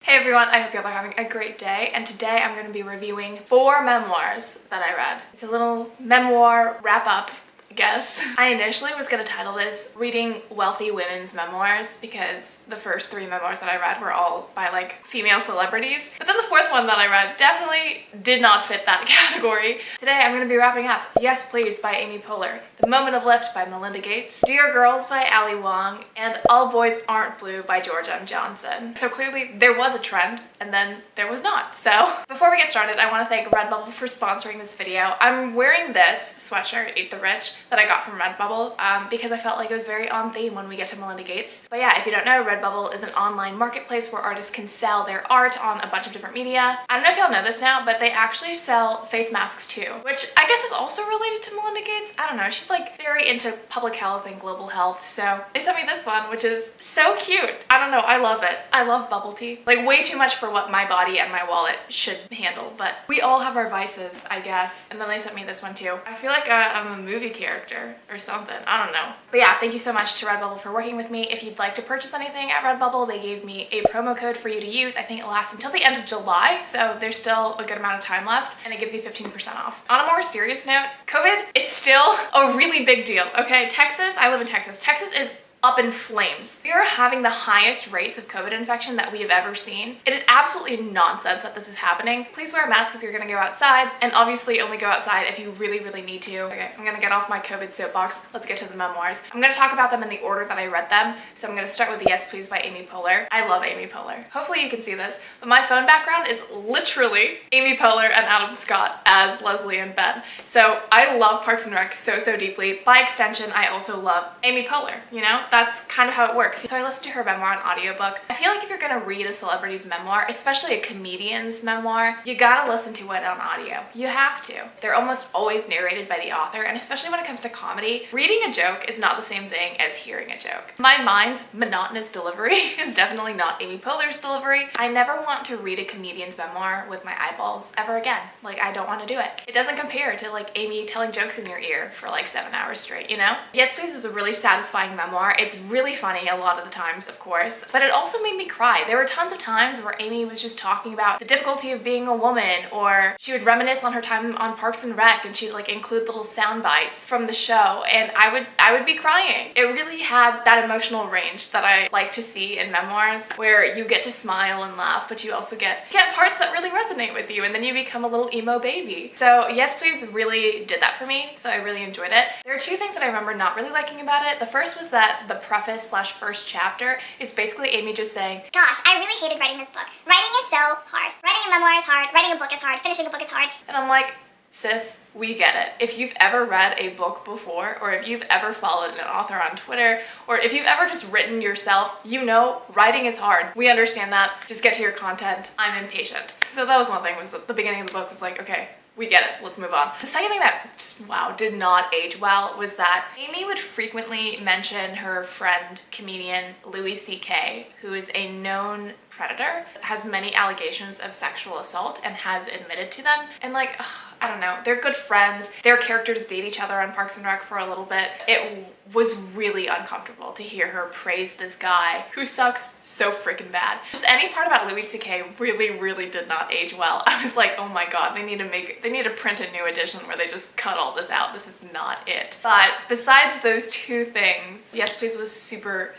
Hey everyone, I hope y'all are having a great day, and today I'm going to be reviewing 4 memoirs that I read. It's a little memoir wrap-up, I guess. I initially was going to title this Reading Wealthy Women's Memoirs because the first 3 memoirs that I read were all by like female celebrities, but then the 4th one that I read definitely did not fit that category. Today I'm going to be wrapping up Yes Please by Amy Poehler, The Moment of Lift by Melinda Gates, Dear Girls by Ali Wong, and All Boys Aren't Blue by George M. Johnson. So clearly there was a trend and then there was not. So before we get started, I want to thank Redbubble for sponsoring this video. I'm wearing this sweatshirt, Eat the Rich, that I got from Redbubble because I felt like it was very on theme when we get to Melinda Gates. But yeah, if you don't know, Redbubble is an online marketplace where artists can sell their art on a bunch of different media. I don't know if y'all know this now, but they actually sell face masks too, which I guess is also related to Melinda Gates. I don't know, she's like very into public health and global health, so they sent me this one, which is so cute. I don't know, I love it. I love bubble tea. Like way too much for what my body and my wallet should handle, but we all have our vices, I guess. And then they sent me this one too. I feel like I'm a movie character or something. I don't know. But yeah, thank you so much to Redbubble for working with me. If you'd like to purchase anything at Redbubble, they gave me a promo code for you to use. I think it lasts until the end of July, so there's still a good amount of time left, and it gives you 15% off. On a more serious note, COVID is still a really big deal, okay? Texas, I live in Texas. Texas is up in flames. We are having the highest rates of COVID infection that we have ever seen. It is absolutely nonsense that this is happening. Please wear a mask if you're gonna go outside, and obviously only go outside if you really, really need to. Okay, I'm gonna get off my COVID soapbox. Let's get to the memoirs. I'm gonna talk about them in the order that I read them. So I'm gonna start with Yes Please by Amy Poehler. I love Amy Poehler. Hopefully you can see this, but my phone background is literally Amy Poehler and Adam Scott as Leslie and Ben. So I love Parks and Rec so deeply. By extension, I also love Amy Poehler, you know? That's kind of how it works. So I listened to her memoir on audiobook. I feel like if you're gonna read a celebrity's memoir, especially a comedian's memoir, you gotta listen to it on audio. You have to. They're almost always narrated by the author, and especially when it comes to comedy, reading a joke is not the same thing as hearing a joke. My mind's monotonous delivery is definitely not Amy Poehler's delivery. I never want to read a comedian's memoir with my eyeballs ever again. Like, I don't want to do it. It doesn't compare to like Amy telling jokes in your ear for like 7 hours straight, you know? Yes Please is a really satisfying memoir. It's really funny a lot of the times, of course, but it also made me cry. There were tons of times where Amy was just talking about the difficulty of being a woman, or she would reminisce on her time on Parks and Rec, and she'd like include little sound bites from the show, and I would be crying. It really had that emotional range that I like to see in memoirs, where you get to smile and laugh, but you also get parts that really resonate with you, and then you become a little emo baby. So Yes Please really did that for me, so I really enjoyed it. There are 2 things that I remember not really liking about it. The first was that the preface/first chapter is basically Amy just saying, gosh, I really hated writing this book. Writing is so hard. Writing a memoir is hard. Writing a book is hard. Finishing a book is hard. and I'm like, sis, we get it. If you've ever read a book before, or if you've ever followed an author on Twitter, or if you've ever just written yourself, you know writing is hard. We understand that. Just get to your content. I'm impatient. So that was one thing, was that the beginning of the book was like, okay, we get it, let's move on. The second thing that just, wow, did not age well was that Amy would frequently mention her friend, comedian Louis C.K., who is a known predator, has many allegations of sexual assault and has admitted to them. And like, ugh, I don't know, they're good friends. Their characters date each other on Parks and Rec for a little bit. It was really uncomfortable to hear her praise this guy who sucks so freaking bad. Just any part about Louis C.K. really did not age well. I was like, oh my god, they need to print a new edition where they just cut all this out. This is not it. But besides those 2 things, Yes Please was super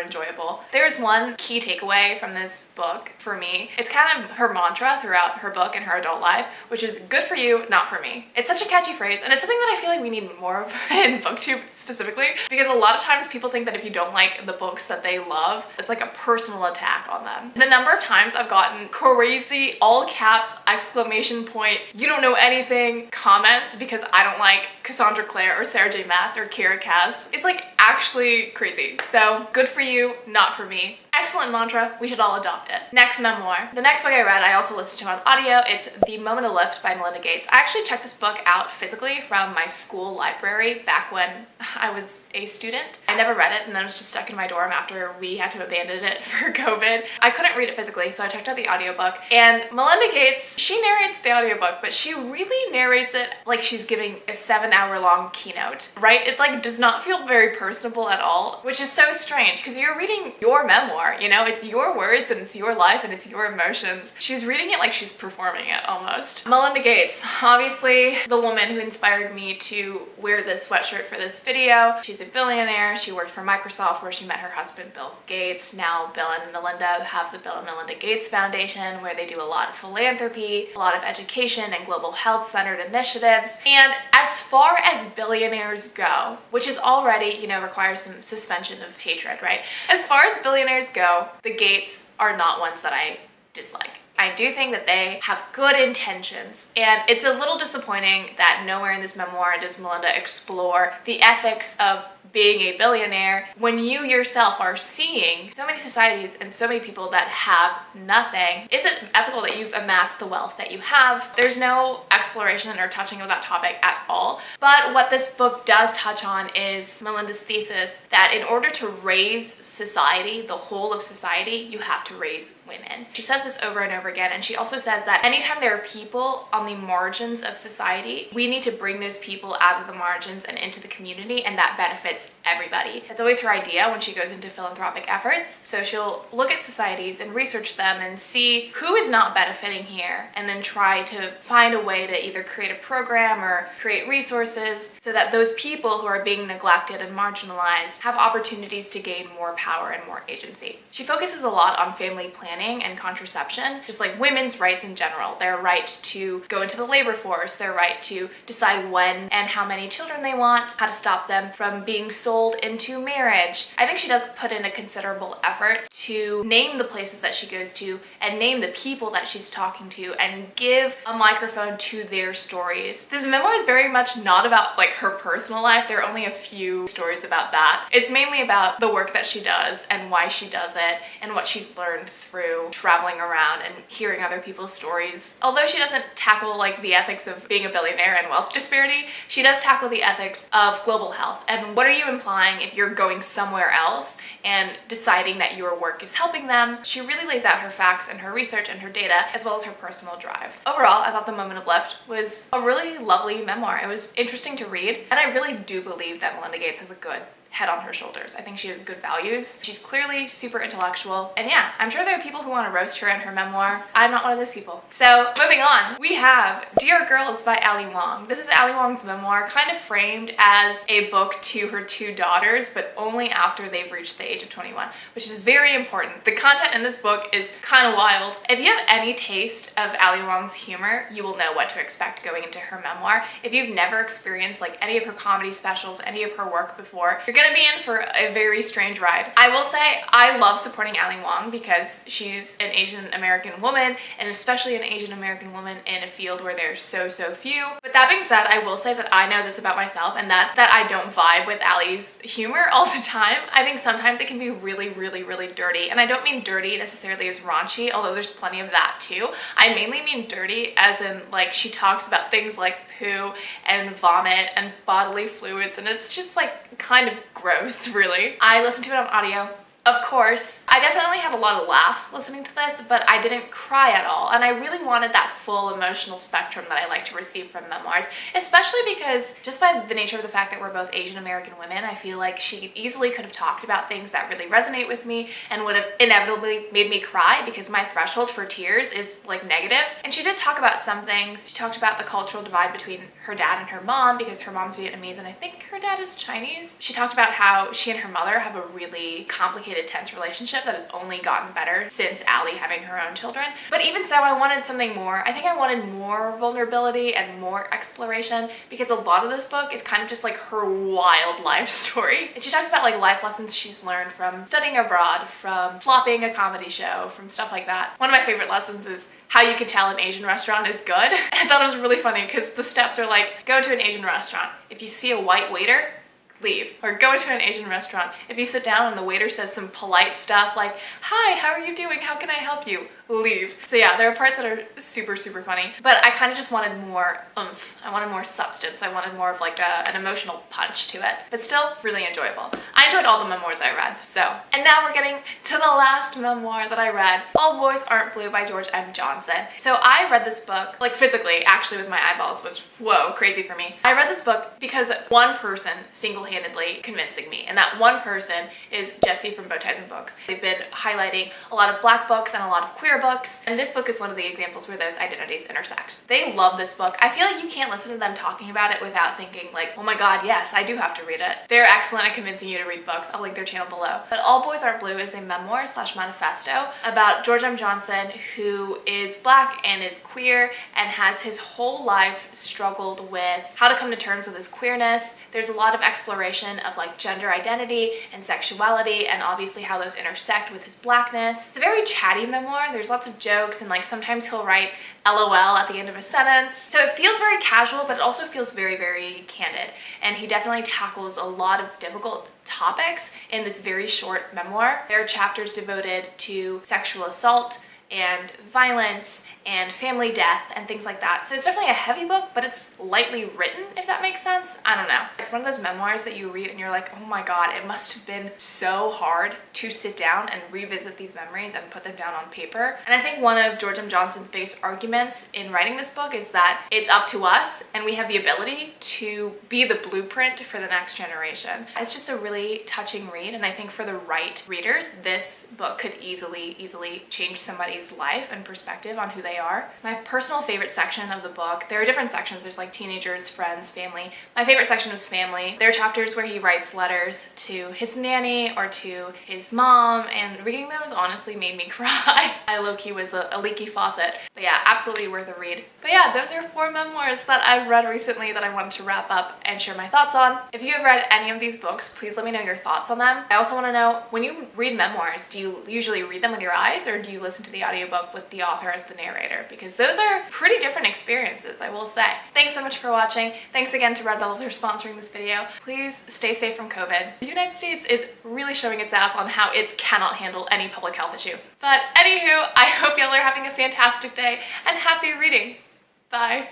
enjoyable. There's one key takeaway from this book for me. It's kind of her mantra throughout her book and her adult life, which is good for you, not for me. It's such a catchy phrase, and it's something that I feel like we need more of in booktube specifically, because a lot of times people think that if you don't like the books that they love, it's like a personal attack on them. The number of times I've gotten crazy, all caps, exclamation point, you don't know anything comments because I don't like Cassandra Clare or Sarah J. Maas or Kira Cass. It's like actually crazy. So good for you, not for me. Excellent mantra, we should all adopt it. Next memoir. The next book I read, I also listened to on audio. It's The Moment of Lift by Melinda Gates. I actually checked this book out physically from my school library back when I was a student. I never read it, and then it was just stuck in my dorm after we had to abandon it for COVID. I couldn't read it physically, so I checked out the audiobook. And Melinda Gates, she narrates the audiobook, but she really narrates it like she's giving a 7-hour long keynote, right? It like does not feel very personal personable at all, which is so strange because you're reading your memoir, you know, it's your words and it's your life and it's your emotions. She's reading it like she's performing it almost. Melinda Gates, obviously the woman who inspired me to wear this sweatshirt for this video. She's a billionaire. She worked for Microsoft where she met her husband Bill Gates. Now Bill and Melinda have the Bill and Melinda Gates Foundation where they do a lot of philanthropy, a lot of education and global health centered initiatives. And as far as billionaires go, which is already, you know, requires some suspension of hatred, right? As far as billionaires go, the Gates are not ones that I dislike. I do think that they have good intentions, and it's a little disappointing that nowhere in this memoir does Melinda explore the ethics of being a billionaire when you yourself are seeing so many societies and so many people that have nothing. Is it ethical that you've amassed the wealth that you have? There's no exploration or touching of that topic at all. But what this book does touch on is Melinda's thesis that in order to raise society, the whole of society, you have to raise women. She says this over and over again, and she also says that anytime there are people on the margins of society, we need to bring those people out of the margins and into the community, and that benefits everybody. That's always her idea when she goes into philanthropic efforts. So she'll look at societies and research them and see who is not benefiting here, and then try to find a way to either create a program or create resources so that those people who are being neglected and marginalized have opportunities to gain more power and more agency. She focuses a lot on family planning and contraception, just like women's rights in general. Their right to go into the labor force, their right to decide when and how many children they want, how to stop them from being sold into marriage. I think she does put in a considerable effort to name the places that she goes to and name the people that she's talking to and give a microphone to their stories. This memoir is very much not about like her personal life. There are only a few stories about that. It's mainly about the work that she does and why she does it and what she's learned through traveling around and hearing other people's stories. Although she doesn't tackle like the ethics of being a billionaire and wealth disparity, she does tackle the ethics of global health and what are you implying if you're going somewhere else and deciding that your work is helping them. She really lays out her facts and her research and her data as well as her personal drive. Overall, I thought The Moment of Lift was a really lovely memoir. It was interesting to read, and I really do believe that Melinda Gates has a good head on her shoulders. I think she has good values. She's clearly super intellectual. And yeah, I'm sure there are people who want to roast her in her memoir. I'm not one of those people. So moving on, we have Dear Girls by Ali Wong. This is Ali Wong's memoir, kind of framed as a book to her two daughters, but only after they've reached the age of 21, which is very important. The content in this book is kind of wild. If you have any taste of Ali Wong's humor, you will know what to expect going into her memoir. If you've never experienced like any of her comedy specials, any of her work before, you're gonna be in for a very strange ride. I will say I love supporting Ali Wong because she's an Asian American woman, and especially an Asian American woman in a field where there's so few. But that being said, I will say that I know this about myself, and that's that I don't vibe with Ali's humor all the time. I think sometimes it can be really dirty, and I don't mean dirty necessarily as raunchy, although there's plenty of that too. I mainly mean dirty as in like she talks about things like poo and vomit and bodily fluids, and it's just like kind of gross, really. I listened to it on audio. Of course, I definitely had a lot of laughs listening to this, but I didn't cry at all, and I really wanted that full emotional spectrum that I like to receive from memoirs, especially because just by the nature of the fact that we're both Asian American women, I feel like she easily could have talked about things that really resonate with me and would have inevitably made me cry because my threshold for tears is like negative. And she did talk about some things. She talked about the cultural divide between her dad and her mom because her mom's Vietnamese and I think her dad is Chinese. She talked about how she and her mother have a really complicated, tense relationship that has only gotten better since Ali having her own children. But even so, I wanted something more. I think I wanted more vulnerability and more exploration because a lot of this book is kind of just like her wild life story. And she talks about like life lessons she's learned from studying abroad, from flopping a comedy show, from stuff like that. One of my favorite lessons is how you can tell an Asian restaurant is good. I thought it was really funny because the steps are like, go to an Asian restaurant. If you see a white waiter, leave. Or go to an Asian restaurant. If you sit down and the waiter says some polite stuff like, hi, how are you doing? How can I help you? leave. So yeah, there are parts that are super, super funny, but I kind of just wanted more oomph. I wanted more substance. I wanted more of like an emotional punch to it, but still really enjoyable. I enjoyed all the memoirs I read, so. And now we're getting to the last memoir that I read, All Boys Aren't Blue by George M. Johnson. So I read this book, like physically, actually with my eyeballs, which, whoa, crazy for me. I read this book because one person single-handedly convincing me, and that one person is Jessie from Bow Ties and Books. They've been highlighting a lot of Black books and a lot of queer books, and this book is one of the examples where those identities intersect. They love this book. I feel like you can't listen to them talking about it without thinking like, oh my god, yes, I do have to read it. They're excellent at convincing you to read books. I'll link their channel below. But All Boys Aren't Blue is a memoir slash manifesto about George M. Johnson, who is Black and is queer and has his whole life struggled with how to come to terms with his queerness. There's a lot of exploration of like gender identity and sexuality and obviously how those intersect with his Blackness. It's a very chatty memoir. There's lots of jokes and like sometimes he'll write LOL at the end of a sentence. So it feels very casual, but it also feels very, very candid. And he definitely tackles a lot of difficult topics in this very short memoir. There are chapters devoted to sexual assault and violence and family death and things like that. So it's definitely a heavy book, but it's lightly written, if that makes sense. I don't know. It's one of those memoirs that you read and you're like, oh my god, it must have been so hard to sit down and revisit these memories and put them down on paper. And I think one of George M. Johnson's biggest arguments in writing this book is that it's up to us and we have the ability to be the blueprint for the next generation. It's just a really touching read, and I think for the right readers, this book could easily change somebody's life and perspective on who they are. My personal favorite section of the book, there are different sections. There's like teenagers, friends, family. My favorite section was family. There are chapters where he writes letters to his nanny or to his mom, and reading those honestly made me cry. I low-key was a leaky faucet. But yeah, absolutely worth a read. But yeah, those are 4 memoirs that I've read recently that I wanted to wrap up and share my thoughts on. If you have read any of these books, please let me know your thoughts on them. I also want to know, when you read memoirs, do you usually read them with your eyes or do you listen to the audiobook with the author as the narrator? Because those are pretty different experiences, I will say. Thanks so much for watching. Thanks again to Red Velvet for sponsoring this video. Please stay safe from COVID. The United States is really showing its ass on how it cannot handle any public health issue. But anywho, I hope y'all are having a fantastic day and happy reading. Bye.